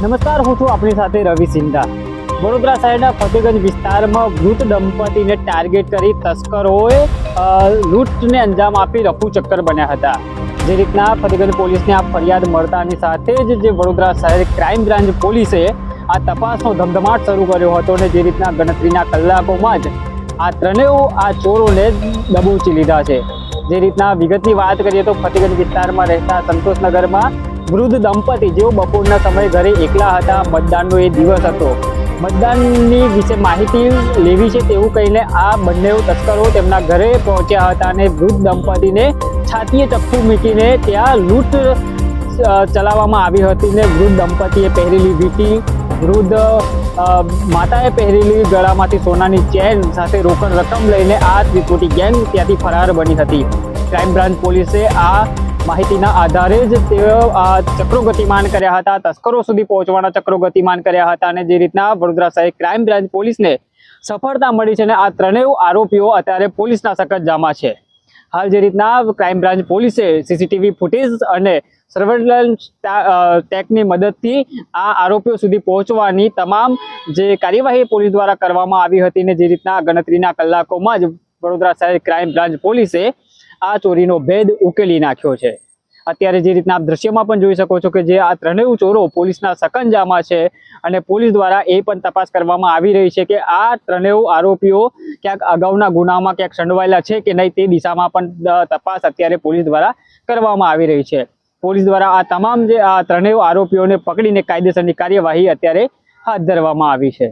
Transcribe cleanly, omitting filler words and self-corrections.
નમસ્કાર, હું છું આપણી સાથે રવિ સિંધા। વડોદરા શહેરના ફતેગંજ વિસ્તારમાં વૃદ્ધ દંપતીને ટાર્ગેટ કરી તસ્કરોએ લૂંટને અંજામ આપી રફુચક્કર બન્યા હતા। જે રીતના ફતેગંજ પોલીસને આ ફરિયાદ મળતાની સાથે જ જે વડોદરા શહેર ક્રાઇમ બ્રાન્ચ પોલીસે આ તપાસનો ધમધમાટ શરૂ કર્યો હતો અને જે રીતના ગણતરીના કલાકોમાં જ આ ત્રણેય ચોરોને દબોચી લીધા છે। જે રીતના વિગતની વાત કરીએ તો ફતેગંજ વિસ્તારમાં રહેતા સંતોષનગરમાં વૃદ્ધ દંપતી જેઓ બપોરના સમયે ઘરે એકલા હતા। મતદાનનો એ દિવસ હતો। મતદાનની વિશે માહિતી લેવી છે તેવું કહીને આ બંને તસ્કરો તેમના ઘરે પહોંચ્યા હતા અને વૃદ્ધ દંપતીને છાતીએ ચપ્પુ મૂકીને ત્યાં લૂંટ ચલાવવામાં આવી હતી ને વૃદ્ધ દંપતીએ પહેરેલી વીંટી, વૃદ્ધ માતાએ પહેરેલી ગળામાંથી સોનાની ચેન સાથે રોકડ રકમ લઈને આ ત્રિપુટી ગેંગ ત્યાંથી ફરાર બની હતી। ક્રાઇમ બ્રાન્ચ પોલીસે આ માહિતીના આધારે જ તેઓ ચક્રો ગતિમાન કર્યા હતા, તસ્કરો સુધી પહોંચવાના ચક્રો ગતિમાન કર્યા હતા અને જે રીતના વડોદરા શહેર ક્રાઇમ બ્રાન્ચ પોલીસને સફળતા મળી છે અને આ ત્રણેય આરોપીઓ અત્યારે પોલીસના સકંજામાં છે। હાલ જે રીતના ક્રાઇમ બ્રાન્ચ પોલીસે સીસીટીવી ફૂટેજ અને સર્વેલન્સ ટેકની મદદથી આ આરોપીઓ સુધી પહોંચવાની તમામ જે કાર્યવાહી પોલીસ દ્વારા કરવામાં આવી હતી ને જે રીતના ગણતરીના કલાકોમાં જ વડોદરા શહેર ક્રાઇમ બ્રાન્ચ પોલીસે આ ચોરીનો ભેદ ઉકેલી નાખ્યો છે। અત્યારે જે રીતના આપ દ્રશ્યમાં પણ જોઈ શકો છો કે જે આ ત્રણેય ચોરો પોલીસના સકંજામાં છે અને પોલીસ દ્વારા એ પણ તપાસ કરવામાં આવી રહી છે કે આ ત્રણેય આરોપીઓ ક્યાંક અગાઉના ગુનામાં ક્યાંક સંડોવાયેલા છે કે નહીં તે દિશામાં પણ તપાસ અત્યારે પોલીસ દ્વારા કરવામાં આવી રહી છે। પોલીસ દ્વારા આ તમામ જે આ ત્રણેય આરોપીઓને પકડીને કાયદેસરની કાર્યવાહી અત્યારે હાથ ધરવામાં આવી છે।